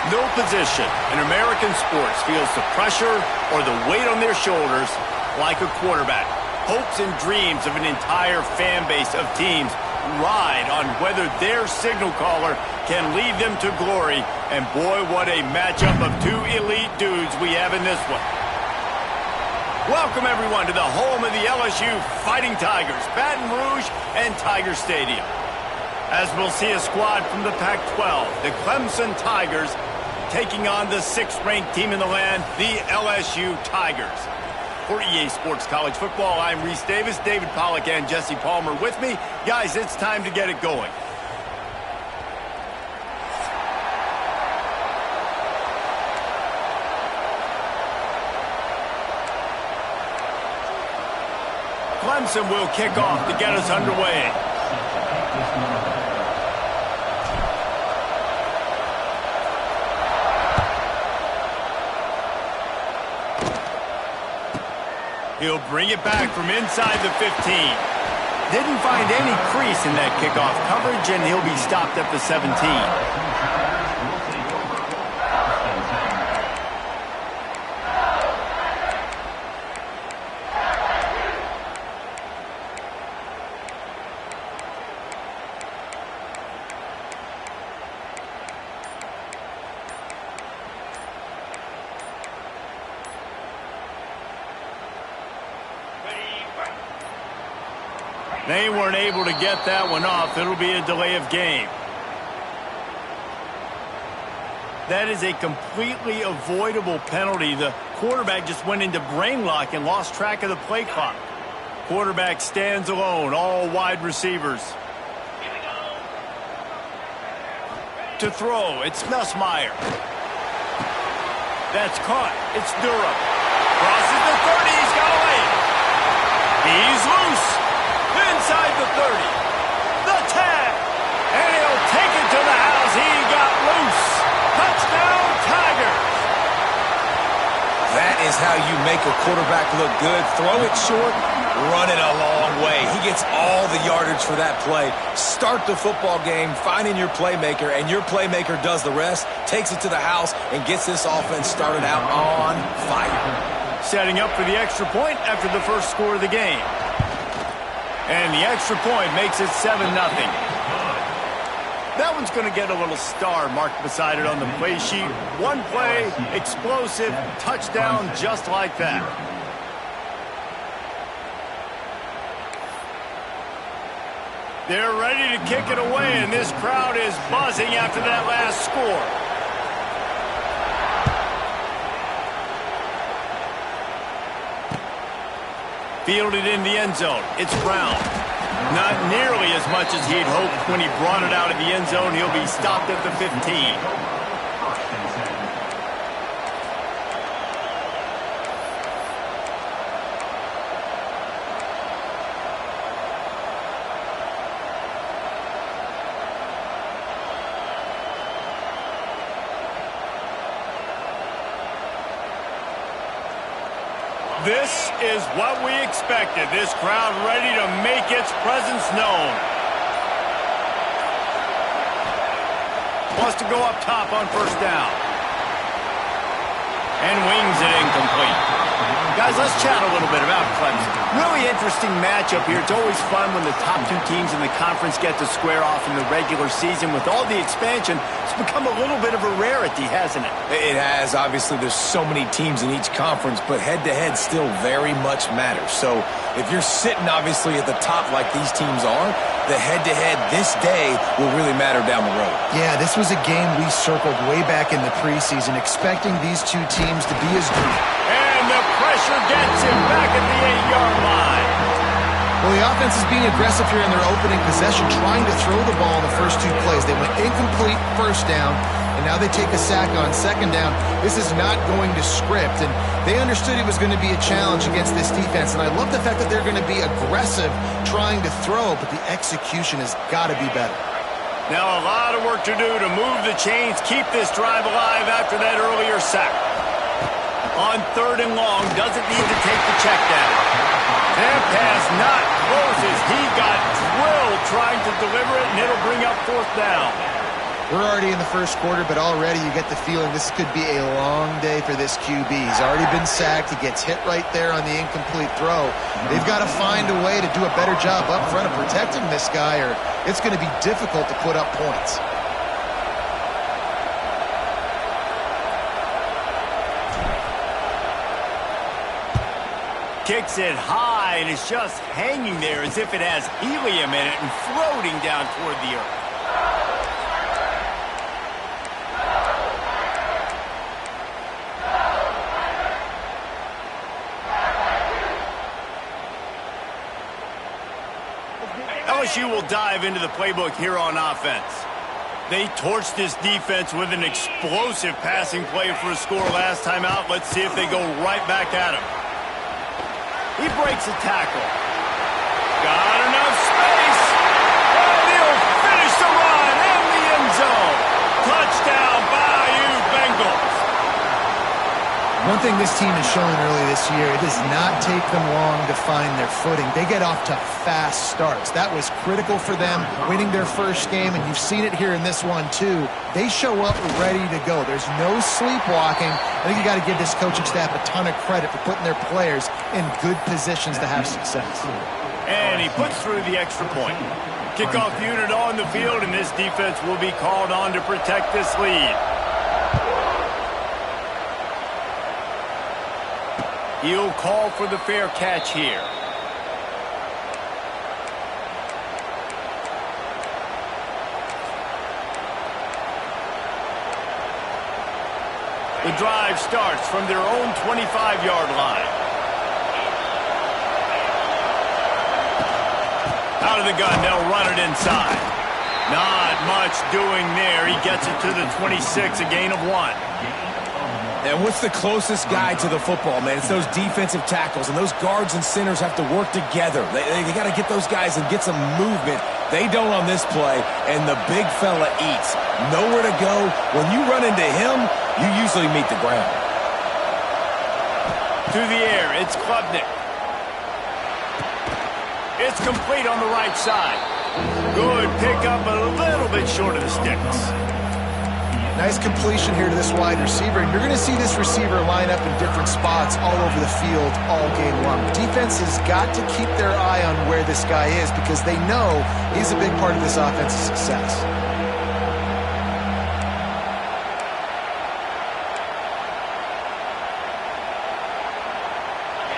No position in American sports feels the pressure or the weight on their shoulders like a quarterback. Hopes and dreams of an entire fan base of teams ride on whether their signal caller can lead them to glory. And boy, what a matchup of two elite dudes we have in this one. Welcome, everyone, to the home of the LSU Fighting Tigers, Baton Rouge and Tiger Stadium. As we'll see a squad from the Pac-12, the Clemson Tigers taking on the 6th-ranked team in the land, the LSU Tigers. For EA Sports College Football, I'm Reese Davis, David Pollack, and Jesse Palmer with me. Guys, it's time to get it going. Clemson will kick off to get us underway. He'll bring it back from inside the 15. Didn't find any crease in that kickoff coverage, and he'll be stopped at the 17. They weren't able to get that one off. It'll be a delay of game. That is a completely avoidable penalty. The quarterback just went into brain lock and lost track of the play clock. Quarterback stands alone, all wide receivers. To throw, it's Nussmeier. That's caught. It's Durham. Crosses the 30. He's got away. He's loose. Inside the 30. The tag. And he'll take it to the house. He got loose. Touchdown, Tigers. That is how you make a quarterback look good. Throw it short, run it a long way. He gets all the yardage for that play. Start the football game, finding your playmaker, and your playmaker does the rest, takes it to the house, and gets this offense started out on fire. Setting up for the extra point after the first score of the game. And the extra point makes it 7-0. That one's going to get a little star marked beside it on the play sheet. One play, explosive, touchdown just like that. They're ready to kick it away, and this crowd is buzzing after that last score. Fielded in the end zone. It's Brown. Not nearly as much as he'd hoped when he brought it out of the end zone. He'll be stopped at the 15. This is what we expected. This crowd ready to make its presence known. Wants to go up top on first down. And wings it incomplete. Guys, let's chat a little bit about Clemson. Really interesting matchup here. It's always fun when the top two teams in the conference get to square off in the regular season. With all the expansion, it's become a little bit of a rarity, hasn't it? It has. Obviously, there's so many teams in each conference, but head-to-head still very much matters. So if you're sitting, obviously, at the top like these teams are, the head-to-head this day will really matter down the road. Yeah, this was a game we circled way back in the preseason, expecting these two teams to be as good. And the pressure gets him back at the 8-yard line. Well, the offense is being aggressive here in their opening possession, trying to throw the ball in the first two plays. They went incomplete first down, and now they take a sack on second down. This is not going to script, and they understood it was going to be a challenge against this defense, and I love the fact that they're going to be aggressive trying to throw, but the execution has got to be better. Now a lot of work to do to move the chains, keep this drive alive after that earlier sack. On third and long, doesn't need to take the check down. That pass not close as he got drilled trying to deliver it, and it'll bring up fourth down. We're already in the first quarter, but already you get the feeling this could be a long day for this QB. He's already been sacked. He gets hit right there on the incomplete throw. They've got to find a way to do a better job up front of protecting this guy, or it's going to be difficult to put up points. Kicks it high, and it's just hanging there as if it has helium in it and floating down toward the earth. LSU will dive into the playbook here on offense. They torched this defense with an explosive passing play for a score last time out. Let's see if they go right back at him. He breaks a tackle. Got enough space. And he'll finish the run in the end zone. Touchdown, Bayou Bengals. One thing this team has shown early this year, it does not take them long to find their footing. They get off to fast starts. That was critical for them winning their first game, and you've seen it here in this one too. They show up ready to go. There's no sleepwalking. I think you got to give this coaching staff a ton of credit for putting their players in good positions to have success. And he puts through the extra point. Kickoff unit on the field, and this defense will be called on to protect this lead. He'll call for the fair catch here. The drive starts from their own 25-yard line. Out of the gun, they'll run it inside. Not much doing there. He gets it to the 26, a gain of 1. And what's the closest guy to the football, man? It's those defensive tackles, and those guards and centers have to work together. They got to get those guys and get some movement. They don't on this play, and the big fella eats. Nowhere to go. When you run into him, you usually meet the ground. Through the air, it's Klubnik. It's complete on the right side. Good pickup, a little bit short of the sticks. Nice completion here to this wide receiver, and you're going to see this receiver line up in different spots all over the field all game long. Defense has got to keep their eye on where this guy is because they know he's a big part of this offense's success.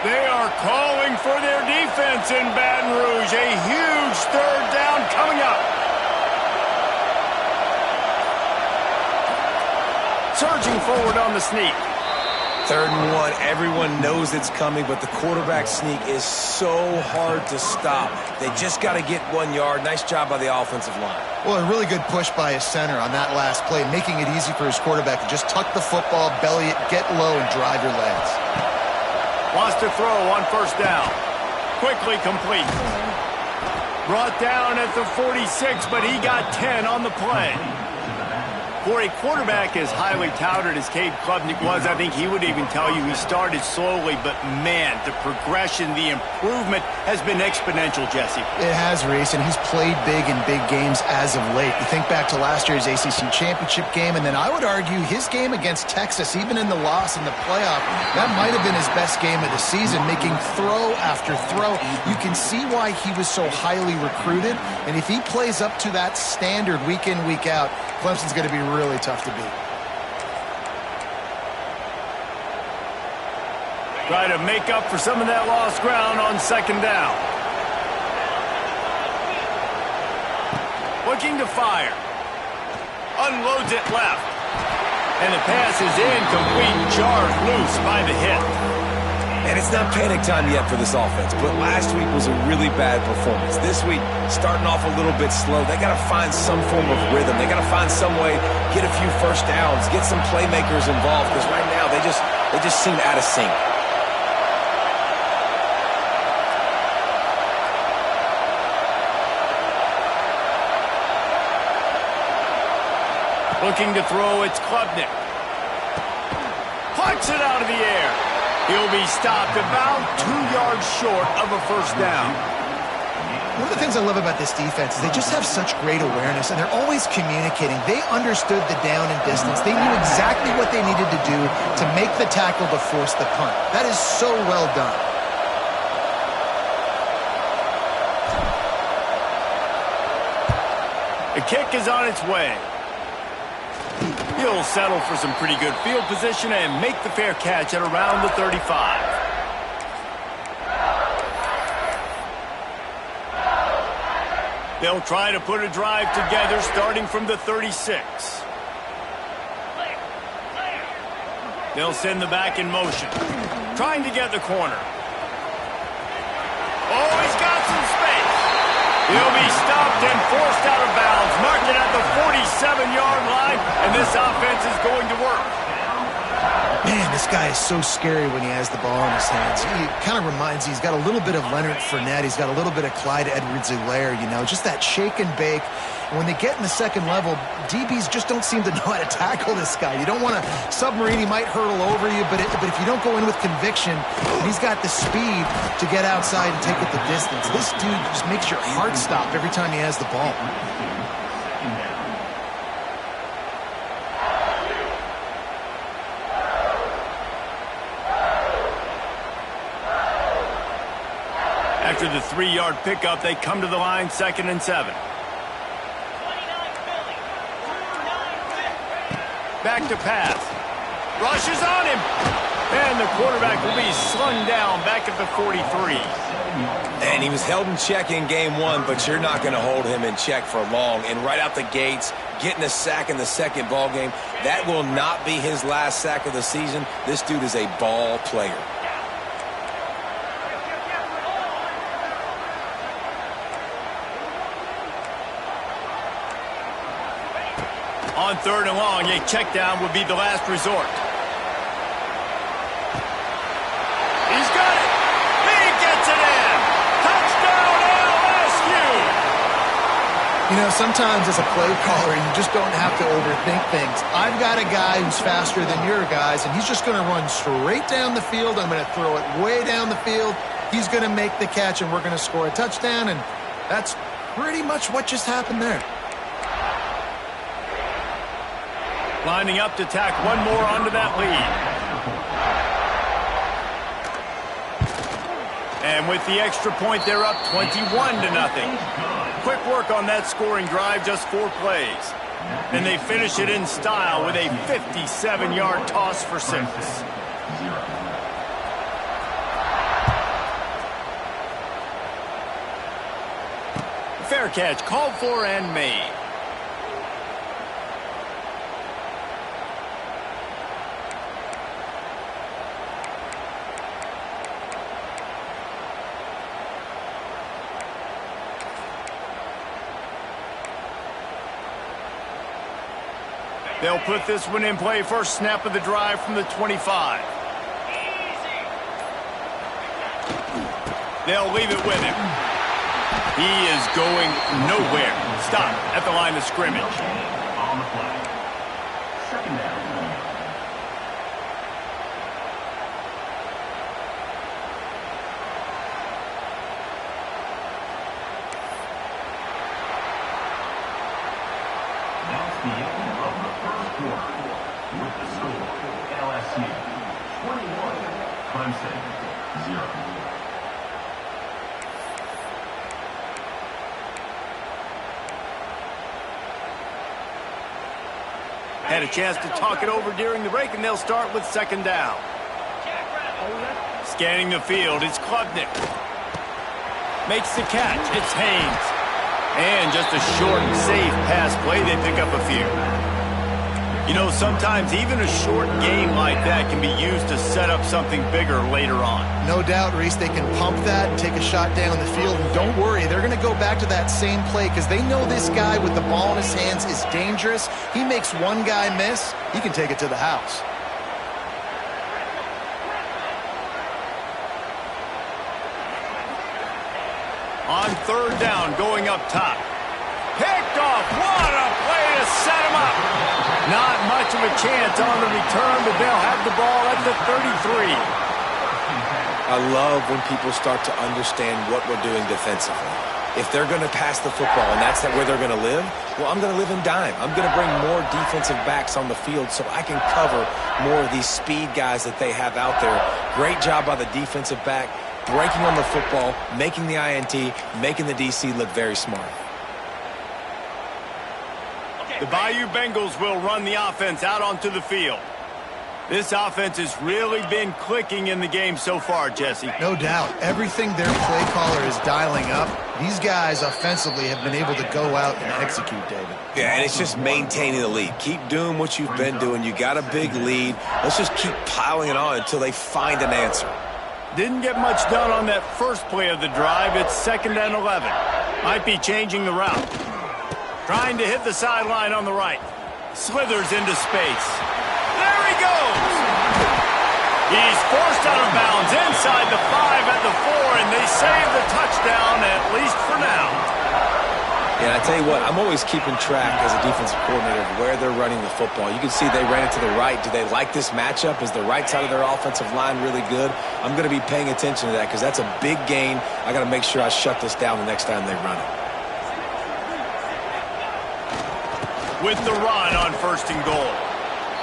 They are calling for their defense in Baton Rouge. A huge third down coming up. Surging forward on the sneak. 3rd and 1. Everyone knows it's coming, but the quarterback sneak is so hard to stop. They just got to get 1 yard. Nice job by the offensive line. Well, a really good push by his center on that last play, making it easy for his quarterback to just tuck the football, belly it, get low, and drive your legs. Wants to throw on 1st down. Quickly complete. Brought down at the 46, but he got 10 on the play. For a quarterback as highly touted as Cade Klubnik was, I think he would even tell you he started slowly, but man, the progression, the improvement has been exponential, Jesse. It has, Reese, and he's played big in big games as of late. You think back to last year's ACC championship game, and then I would argue his game against Texas, even in the loss in the playoff, that might have been his best game of the season, making throw after throw. You can see why he was so highly recruited, and if he plays up to that standard week in, week out, Clemson's going to be really tough to beat. Try to make up for some of that lost ground on 2nd down. Looking to fire. Unloads it left. And the pass is incomplete, jarred loose by the hit. And it's not panic time yet for this offense, but last week was a really bad performance. This week, starting off a little bit slow, they got to find some form of rhythm. They got to find some way, get a few 1st downs, get some playmakers involved, because right now they just seem out of sync. Looking to throw, it's Klubnik. Plucks it out of the air. He'll be stopped about 2 yards short of a 1st down. One of the things I love about this defense is they just have such great awareness, and they're always communicating. They understood the down and distance. They knew exactly what they needed to do to make the tackle to force the punt. That is so well done. The kick is on its way. He'll settle for some pretty good field position and make the fair catch at around the 35. They'll try to put a drive together starting from the 36. They'll send the back in motion, trying to get the corner. Oh, he's got some space. He'll be stopped and forced out of bounds, marked it at the 47-yard line, and this offense is going to work. Man, this guy is so scary when he has the ball in his hands. He kind of reminds me, he's got a little bit of Leonard Fournette. He's got a little bit of Clyde Edwards-Helaire, you know, just that shake and bake. And when they get in the second level, DBs just don't seem to know how to tackle this guy. You don't want to submarine. He might hurtle over you, but if you don't go in with conviction, he's got the speed to get outside and take it the distance. This dude just makes your heart stop every time he has the ball. After the 3-yard pickup, they come to the line, 2nd and 7. Back to pass. Rushes on him. And the quarterback will be slung down back at the 43. And he was held in check in game 1, but you're not going to hold him in check for long. And right out the gates, getting a sack in the second ball game, that will not be his last sack of the season. This dude is a ball player. On 3rd and long, a check down would be the last resort. He's got it. He gets it in. Touchdown, LSU. You know, sometimes as a play caller, you just don't have to overthink things. I've got a guy who's faster than your guys, and he's just going to run straight down the field. I'm going to throw it way down the field. He's going to make the catch, and we're going to score a touchdown, and that's pretty much what just happened there. Lining up to tack one more onto that lead. And with the extra point, they're up 21-0. Quick work on that scoring drive, just 4 plays. And they finish it in style with a 57-yard toss for 6. Fair catch called for and made. They'll put this one in play. First snap of the drive from the 25. They'll leave it with him. He is going nowhere. Stop at the line of scrimmage. On the play. 2nd down. That's the end of the first quarter. With the score, LSU 21, Clemson 0. Had a chance to talk it over during the break, and they'll start with 2nd down. Scanning the field, it's Klubnik. Makes the catch, it's Haynes. And just a short and safe pass play, they pick up a few. You know, sometimes even a short game like that can be used to set up something bigger later on. No doubt, Reese, they can pump that and take a shot down the field. And don't worry, they're going to go back to that same play because they know this guy with the ball in his hands is dangerous. He makes one guy miss, he can take it to the house. On 3rd down, going up top. Picked off. What a play to set him up. Not much of a chance on the return, but they'll have the ball at the 33. I love when people start to understand what we're doing defensively. If they're going to pass the football and that's where they're going to live, well, I'm going to live in dime. I'm going to bring more defensive backs on the field so I can cover more of these speed guys that they have out there. Great job by the defensive back, breaking on the football, making the INT, making the DC look very smart. The Bayou Bengals will run the offense out onto the field. This offense has really been clicking in the game so far, Jesse. No doubt. Everything their play caller is dialing up, these guys offensively have been able to go out and execute, David. Yeah, and it's just maintaining the lead. Keep doing what you've been doing. You got a big lead. Let's just keep piling it on until they find an answer. Didn't get much done on that first play of the drive. It's 2nd and 11. Might be changing the route. Trying to hit the sideline on the right. Slithers into space. There he goes! He's forced out of bounds inside the 5 at the 4, and they save the touchdown, at least for now. Yeah, I tell you what, I'm always keeping track as a defensive coordinator of where they're running the football. You can see they ran it to the right. Do they like this matchup? Is the right side of their offensive line really good? I'm going to be paying attention to that because that's a big gain. I got to make sure I shut this down the next time they run it. With the run on 1st and goal.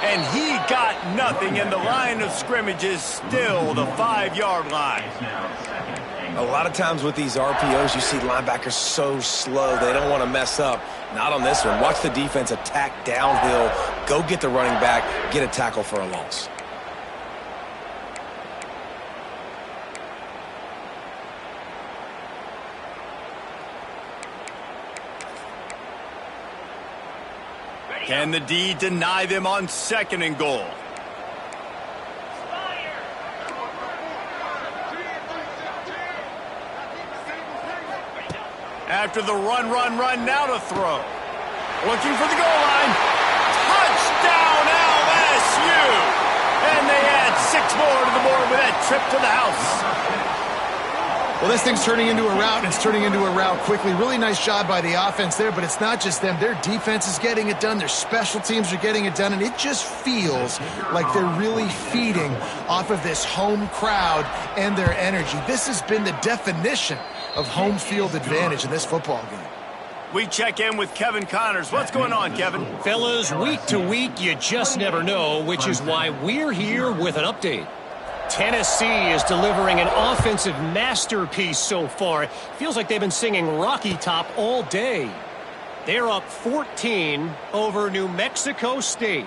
And he got nothing, and the line of scrimmage is still the 5-yard line. A lot of times with these RPOs, you see linebackers so slow, they don't want to mess up. Not on this one. Watch the defense attack downhill, go get the running back, get a tackle for a loss. Can the D deny them on 2nd and goal? After the run, now to throw. Looking for the goal line. Touchdown, LSU! And they add 6 more to the board with that trip to the house. Well, this thing's turning into a route, and it's turning into a route quickly. Really nice job by the offense there, but it's not just them. Their defense is getting it done. Their special teams are getting it done, and it just feels like they're really feeding off of this home crowd and their energy. This has been the definition of home field advantage in this football game. We check in with Kevin Connors. What's going on, Kevin? Fellas, week to week, you just never know, which is why we're here with an update. Tennessee is delivering an offensive masterpiece so far. It feels like they've been singing Rocky Top all day. They're up 14 over New Mexico State.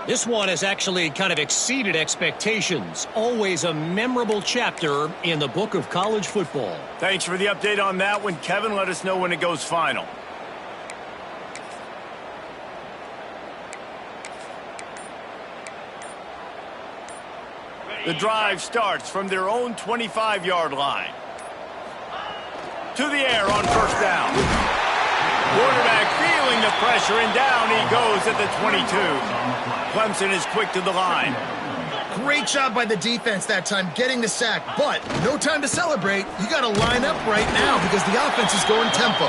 This one has actually kind of exceeded expectations. Always a memorable chapter in the book of college football. Thanks for the update on that one, Kevin. Let us know when it goes final. The drive starts from their own 25-yard line. To the air on 1st down. Quarterback feeling the pressure, and down he goes at the 22. Clemson is quick to the line. Great job by the defense that time, getting the sack, but no time to celebrate. You got to line up right now because the offense is going tempo.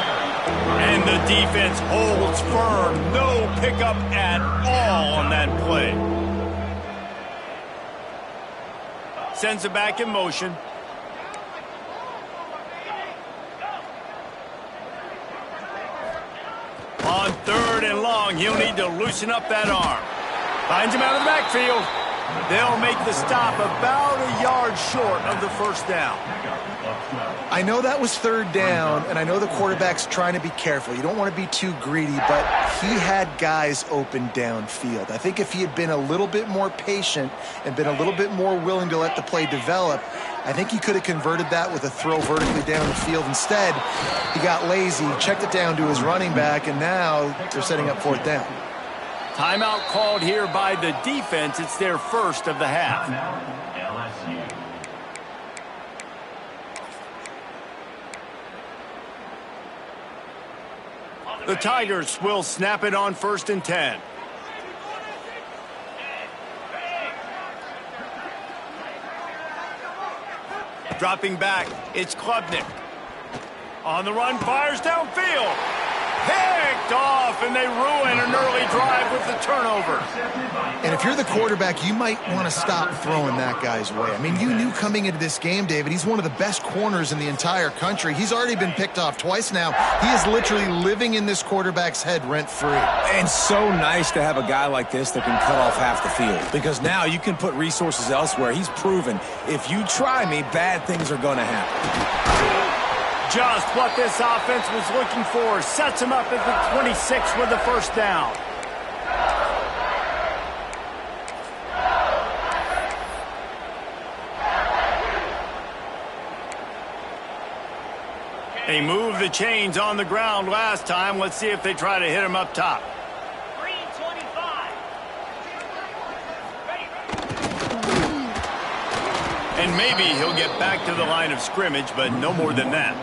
And the defense holds firm. No pickup at all on that play. Sends it back in motion. On 3rd and long, he'll need to loosen up that arm. Finds him out of the backfield. They'll make the stop about a yard short of the 1st down. I know that was 3rd down, and I know the quarterback's trying to be careful. You don't want to be too greedy, but he had guys open downfield. I think if he had been a little bit more patient and been a little bit more willing to let the play develop, I think he could have converted that with a throw vertically down the field. Instead, he got lazy, checked it down to his running back, and now they're setting up 4th down. Timeout called here by the defense. It's their first of the half. LSU. The Tigers will snap it on 1st and 10. Dropping back, it's Klubnik. On the run, fires downfield. Picked off, and they ruin an early drive with the turnover. And if you're the quarterback, you might want to stop throwing that guy's way. I mean, you knew coming into this game, David, he's one of the best corners in the entire country. He's already been picked off twice now. He is literally living in this quarterback's head rent-free. And so nice to have a guy like this that can cut off half the field, because now you can put resources elsewhere. He's proven if you try me, bad things are going to happen. Just what this offense was looking for. Sets him up at the 26 with the first down. They moved the chains on the ground last time. Let's see if they try to hit him up top. And maybe he'll get back to the line of scrimmage, but no more than that.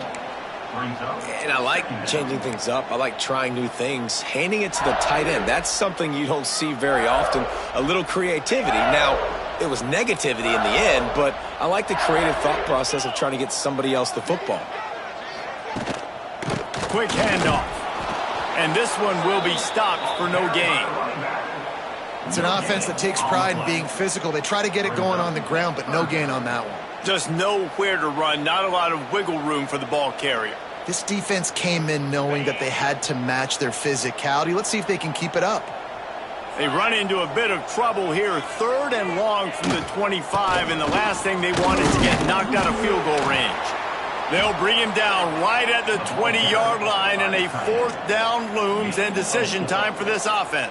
And I like changing things up. I like trying new things. Handing it to the tight end, that's something you don't see very often. A little creativity. Now, it was negativity in the end, but I like the creative thought process of trying to get somebody else the football. Quick handoff. And this one will be stopped for no gain. It's an offense that takes pride in being physical. They try to get it going on the ground, but no gain on that one. Just nowhere to run, not a lot of wiggle room for the ball carrier. This defense came in knowing that they had to match their physicality. Let's see if they can keep it up. They run into a bit of trouble here. 3rd and long from the 25, and the last thing they want is to get knocked out of field goal range. They'll bring him down right at the 20-yard line, and a 4th down looms, and decision time for this offense.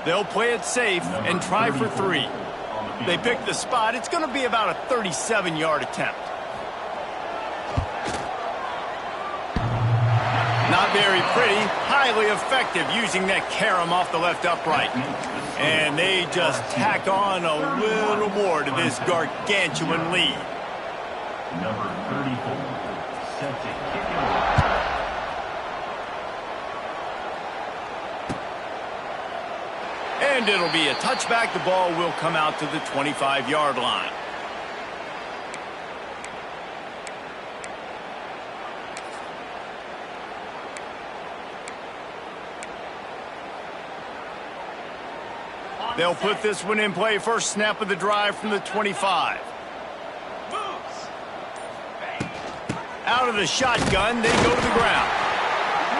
They'll play it safe and try for 3. They pick the spot. It's going to be about a 37-yard attempt. Not very pretty, highly effective using that carom off the left upright. And they just tack on a little more to this gargantuan lead. Number 34, set to kick it off. And it'll be a touchback. The ball will come out to the 25-yard line. They'll put this one in play. First snap of the drive from the 25. Out of the shotgun, they go to the ground.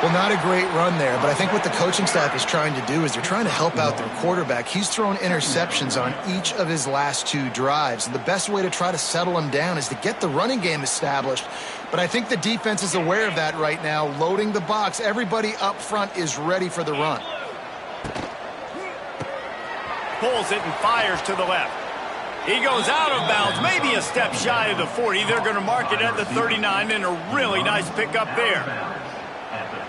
Well, not a great run there, but I think what the coaching staff is trying to do is they're trying to help out their quarterback. He's thrown interceptions on each of his last 2 drives, and the best way to try to settle him down is to get the running game established. But I think the defense is aware of that right now, loading the box. Everybody up front is ready for the run. Pulls it and fires to the left. He goes out of bounds, maybe a step shy of the 40. They're going to mark it at the 39, and a really nice pickup there.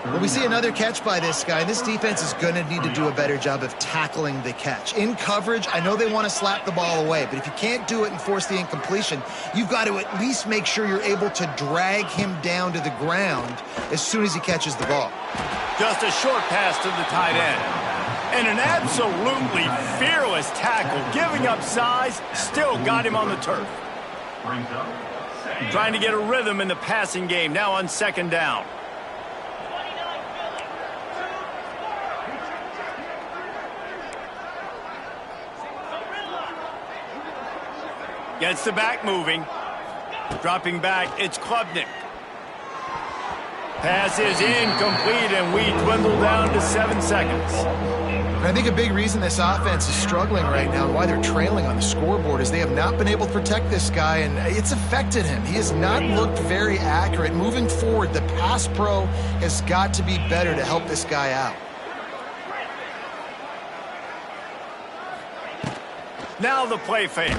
Well, we see another catch by this guy. This defense is going to need to do a better job of tackling the catch. In coverage, I know they want to slap the ball away, but if you can't do it and force the incompletion, you've got to at least make sure you're able to drag him down to the ground as soon as he catches the ball. Just a short pass to the tight end. And an absolutely fearless tackle, giving up size, still got him on the turf. Trying to get a rhythm in the passing game, now on 2nd down. Gets the back moving. Dropping back, it's Klubnik. Pass is incomplete, and we dwindle down to 7 seconds. I think a big reason this offense is struggling right now and why they're trailing on the scoreboard is they have not been able to protect this guy, and it's affected him. He has not looked very accurate. Moving forward, the pass pro has got to be better to help this guy out. Now the play fake.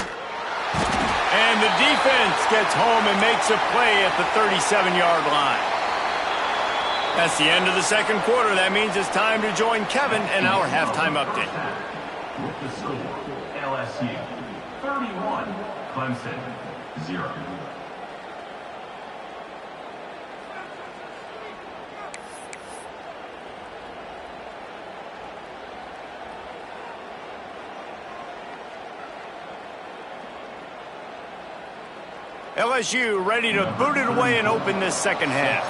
And the defense gets home and makes a play at the 37-yard line. That's the end of the 2nd quarter. That means it's time to join Kevin and our halftime update. With the score, LSU 31, Clemson 0. LSU ready to boot it away and open this 2nd half.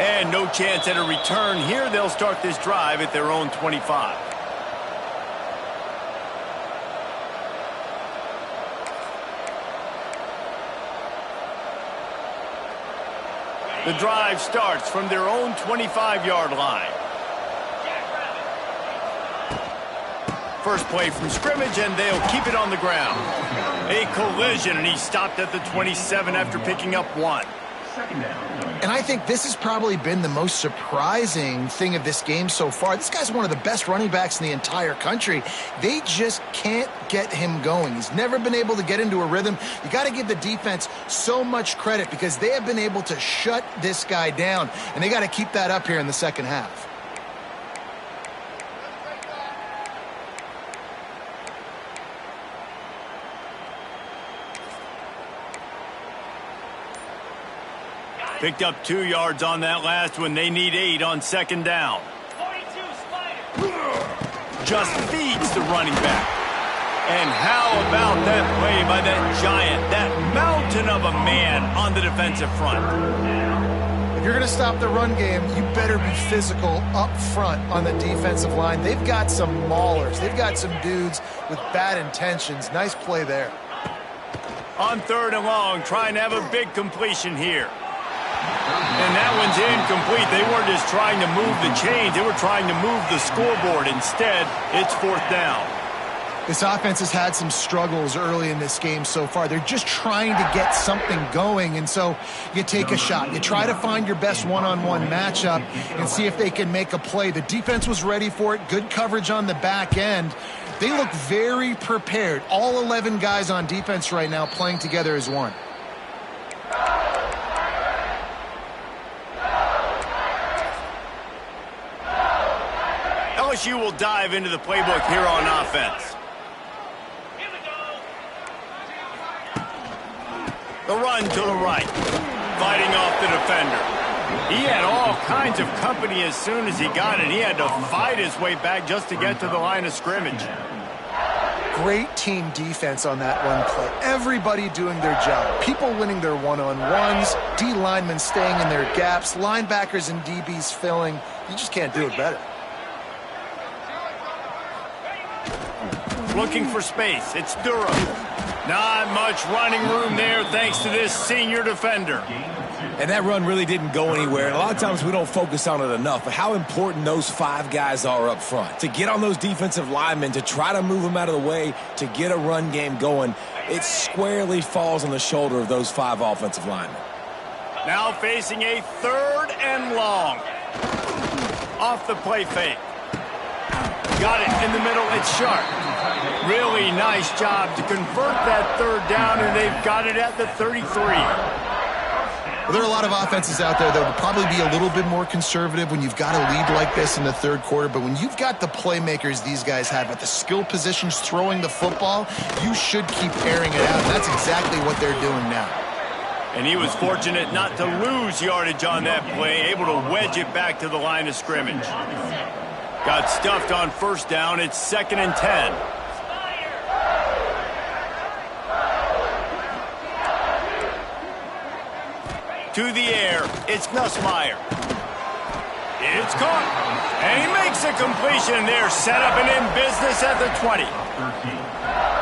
And no chance at a return here. They'll start this drive at their own 25. The drive starts from their own 25-yard line. First play from scrimmage, and they'll keep it on the ground. A collision, and he stopped at the 27 after picking up 1. And I think this has probably been the most surprising thing of this game so far. This guy's one of the best running backs in the entire country. They just can't get him going. He's never been able to get into a rhythm. You got to give the defense so much credit because they have been able to shut this guy down, and they got to keep that up here in the second half. Picked up 2 yards on that last one. They need 8 on second down. Just feeds the running back. And how about that play by that giant, that mountain of a man on the defensive front? If you're going to stop the run game, you better be physical up front on the defensive line. They've got some maulers. They've got some dudes with bad intentions. Nice play there. On 3rd and long, trying to have a big completion here. And that one's incomplete. They weren't just trying to move the chains. They were trying to move the scoreboard. Instead, it's 4th down. This offense has had some struggles early in this game so far. They're just trying to get something going, and so you take a shot. You try to find your best one-on-one matchup and see if they can make a play. The defense was ready for it. Good coverage on the back end. They look very prepared. All 11 guys on defense right now playing together as one. LSU will dive into the playbook here on offense. The run to the right, fighting off the defender. He had all kinds of company as soon as he got it. He had to fight his way back just to get to the line of scrimmage. Great team defense on that run play. Everybody doing their job. People winning their one-on-ones, D linemen staying in their gaps, linebackers and DBs filling. You just can't do it better. Looking for space. It's Durham. Not much running room there thanks to this senior defender. And that run really didn't go anywhere. And a lot of times we don't focus on it enough, but how important those 5 guys are up front. To get on those defensive linemen, to try to move them out of the way, to get a run game going, it squarely falls on the shoulder of those 5 offensive linemen. Now facing a 3rd and long. Off the play fake. Got it in the middle. It's sharp. Really nice job to convert that 3rd down, and they've got it at the 33. Well, there are a lot of offenses out there that will probably be a little bit more conservative when you've got a lead like this in the 3rd quarter, but when you've got the playmakers these guys have at the skill positions throwing the football, you should keep airing it out. That's exactly what they're doing now. And he was fortunate not to lose yardage on that play, able to wedge it back to the line of scrimmage. Got stuffed on 1st down. It's 2nd and 10. To the air. It's Nussmeier. It's caught. And he makes a completion there. Set up and in business at the 20.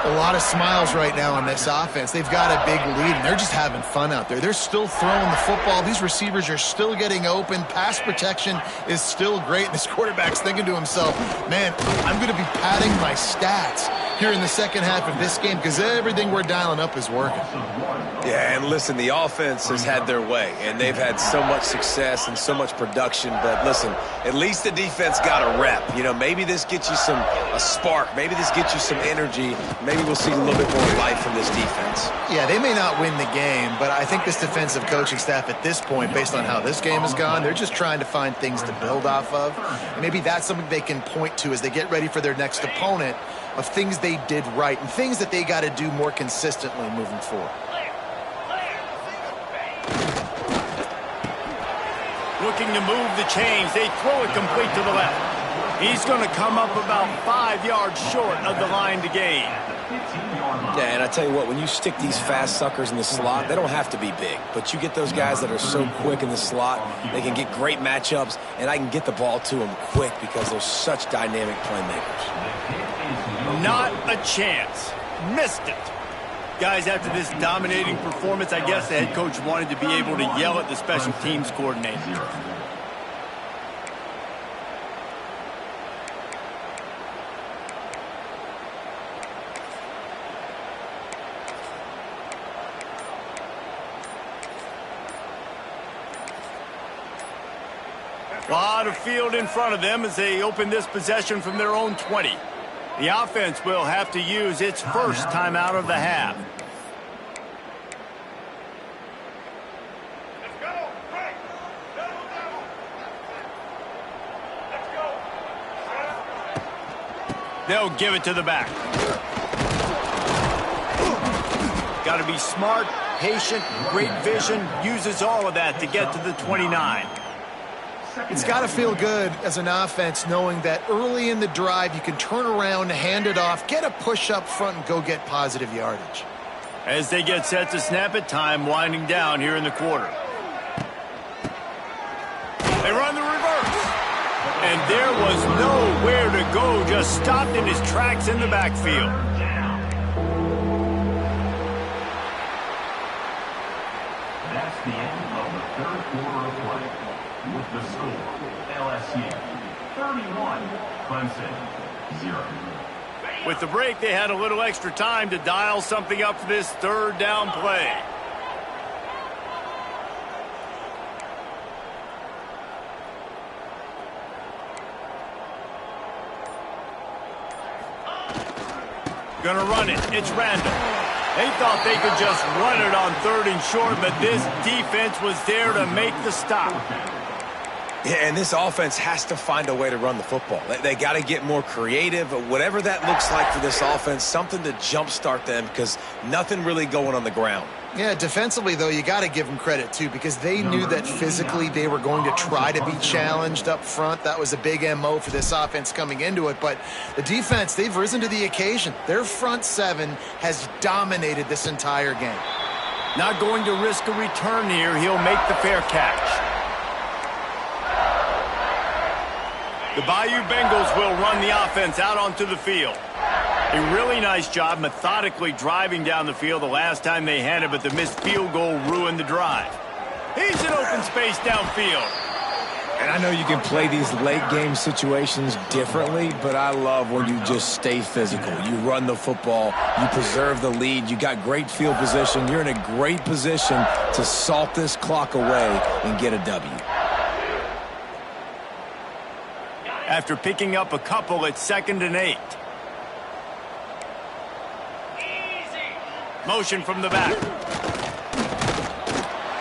A lot of smiles right now on this offense. They've got a big lead, and they're just having fun out there. They're still throwing the football. These receivers are still getting open. Pass protection is still great. And this quarterback's thinking to himself, man, I'm going to be padding my stats here in the second half of this game because everything we're dialing up is working. Yeah, and listen, the offense has had their way, and they've had so much success and so much production. But listen, at least the defense got a rep. You know, maybe this gets you a spark. Maybe this gets you some energy. Maybe we'll see a little bit more life from this defense. Yeah, they may not win the game, but I think this defensive coaching staff at this point, based on how this game has gone, they're just trying to find things to build off of. And maybe that's something they can point to as they get ready for their next opponent, of things they did right and things that they got to do more consistently moving forward. Looking to move the chains. They throw it complete to the left. He's going to come up about 5 yards short of the line to gain. 15-yard line. Yeah, and I tell you what, when you stick these fast suckers in the slot, they don't have to be big. But you get those guys that are so quick in the slot, they can get great matchups, and I can get the ball to them quick because they're such dynamic playmakers. Not a chance. Missed it. Guys, after this dominating performance, I guess the head coach wanted to be able to yell at the special teams coordinator. A lot of field in front of them as they open this possession from their own 20. The offense will have to use its first timeout of the half. They'll give it to the back. Got to be smart, patient, great vision, uses all of that to get to the 29. It's got to feel good as an offense knowing that early in the drive you can turn around, hand it off, get a push up front, and go get positive yardage. As they get set to snap it, time winding down here in the quarter. They run the reverse. And there was nowhere to go, just stopped in his tracks in the backfield. That's the end of the third quarter of play. With the score, LSU 31, Clemson 0. With the break, they had a little extra time to dial something up for this third down play. Gonna run it. It's random. They thought they could just run it on 3rd and short, but this defense was there to make the stop. Yeah, and this offense has to find a way to run the football. They got to get more creative, whatever that looks like for this offense, something to jumpstart them because nothing really going on the ground. Yeah, defensively, though, you got to give them credit, too, because they knew that physically they were going to try to be challenged up front. That was a big MO for this offense coming into it. But the defense, they've risen to the occasion. Their front seven has dominated this entire game. Not going to risk a return here. He'll make the fair catch. The Bayou Bengals will run the offense out onto the field. A really nice job methodically driving down the field the last time they had it, but the missed field goal ruined the drive. He's in open space downfield. And I know you can play these late game situations differently, but I love when you just stay physical. You run the football, you preserve the lead, you got great field position. You're in a great position to salt this clock away and get a W. After picking up a couple at 2nd and 8. Motion from the back.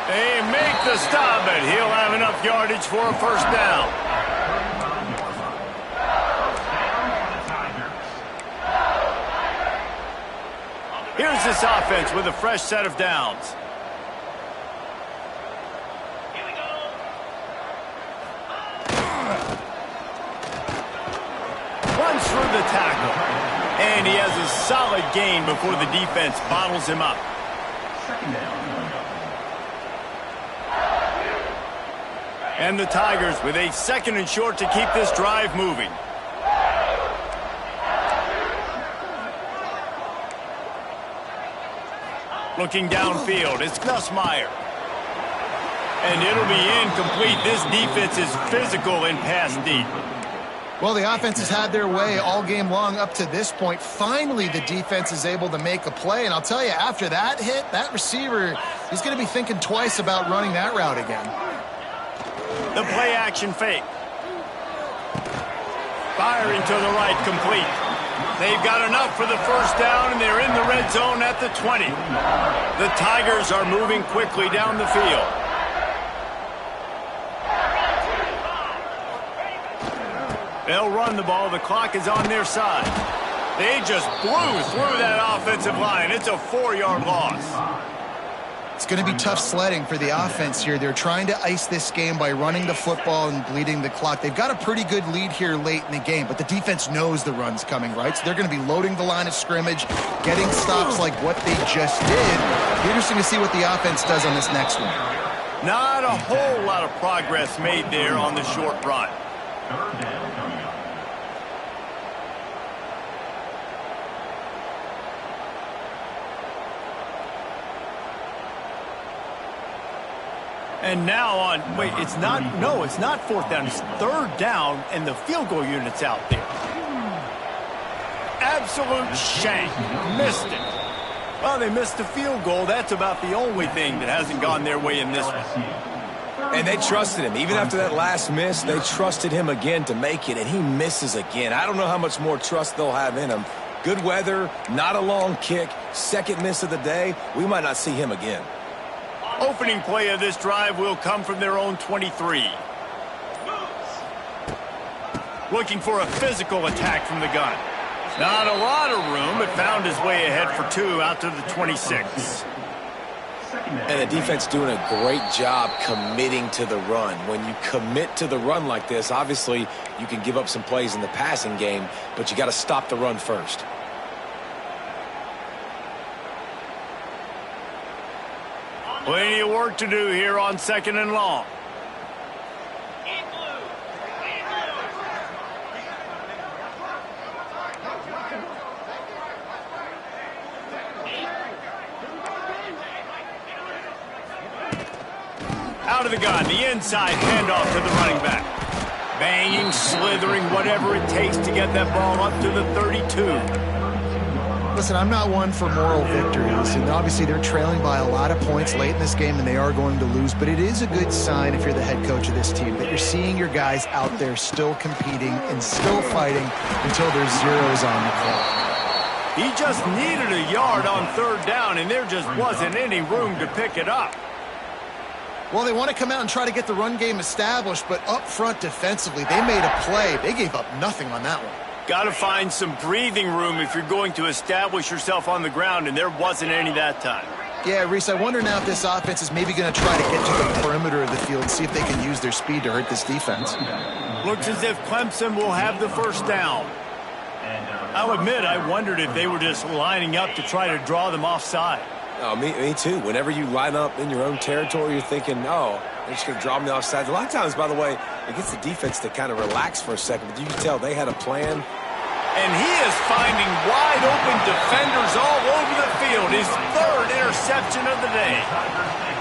They make the stop, but he'll have enough yardage for a first down. Here's this offense with a fresh set of downs. Runs through the tackle. And he has a solid gain before the defense bottles him up. Second down. And the Tigers with a 2nd and short to keep this drive moving. Looking downfield, it's Nussmeier. And it'll be incomplete. This defense is physical in pass deep. Well, the offense has had their way all game long up to this point. Finally, the defense is able to make a play. And I'll tell you, after that hit, that receiver, he's going to be thinking twice about running that route again. The play action fake. Firing to the right, complete. They've got enough for the first down, and they're in the red zone at the 20. The Tigers are moving quickly down the field. They'll run the ball. The clock is on their side. They just blew through that offensive line. It's a 4-yard loss. It's going to be tough sledding for the offense here. They're trying to ice this game by running the football and bleeding the clock. They've got a pretty good lead here late in the game, but the defense knows the run's coming, right? So they're going to be loading the line of scrimmage, getting stops like what they just did. Interesting to see what the offense does on this next one. Not a whole lot of progress made there on the short run. Third down coming up. And now on, wait, it's not fourth down. It's third down, and the field goal unit's out there. Absolute shank. Missed it. Well, they missed the field goal. That's about the only thing that hasn't gone their way in this one. And they trusted him. Even after that last miss, they trusted him again to make it, and he misses again. I don't know how much more trust they'll have in him. Good weather, not a long kick, second miss of the day. We might not see him again. Opening play of this drive will come from their own 23. Looking for a physical attack from the gun. Not a lot of room, but found his way ahead for 2 out to the 26. And the defense doing a great job committing to the run. When you commit to the run like this, obviously you can give up some plays in the passing game, but you got to stop the run first. Plenty of work to do here on 2nd and long. Out of the gun, the inside handoff to the running back. Banging, slithering, whatever it takes to get that ball up to the 32. Listen, I'm not one for moral victories, and obviously they're trailing by a lot of points late in this game, and they are going to lose, but it is a good sign if you're the head coach of this team that you're seeing your guys out there still competing and still fighting until there's zeros on the clock. He just needed a yard on 3rd down, and there just wasn't any room to pick it up. Well, they want to come out and try to get the run game established, but up front defensively, they made a play. They gave up nothing on that one. Got to find some breathing room if you're going to establish yourself on the ground, and there wasn't any that time. Yeah, Reese, I wonder now if this offense is maybe going to try to get to the perimeter of the field and see if they can use their speed to hurt this defense. Looks as if Clemson will have the 1st down. I'll admit, I wondered if they were just lining up to try to draw them offside. Oh, me too. Whenever you line up in your own territory, you're thinking, no, they're just going to draw me offside. A lot of times, by the way, it gets the defense to kind of relax for a second. But you can tell they had a plan. And he is finding wide open defenders all over the field. His 3rd interception of the day.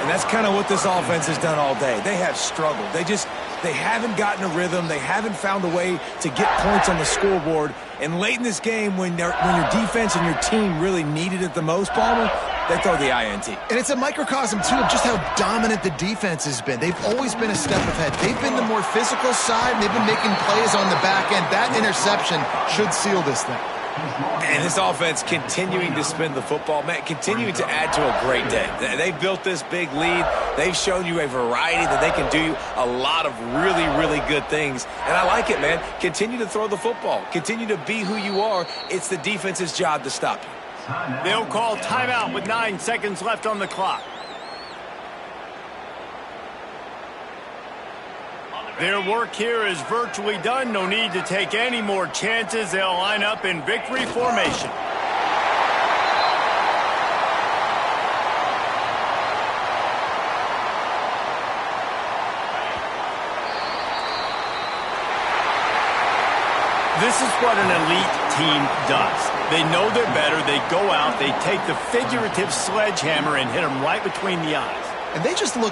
And that's kind of what this offense has done all day. They have struggled. They haven't gotten a rhythm. They haven't found a way to get points on the scoreboard. And late in this game, when your defense and your team really needed it the most, Palmer, they throw the INT. And it's a microcosm, too, of just how dominant the defense has been. They've always been a step ahead. They've been the more physical side, and they've been making plays on the back end. That interception should seal this thing. And this offense continuing to spin the football, man, continuing to add to a great day. They've built this big lead. They've shown you a variety that they can do a lot of really, really good things. And I like it, man. Continue to throw the football. Continue to be who you are. It's the defense's job to stop you. They'll call timeout with 9 seconds left on the clock. Their work here is virtually done. No need to take any more chances. They'll line up in victory formation. This is what an elite team does. They know they're better. They go out, they take the figurative sledgehammer and hit them right between the eyes. And they just look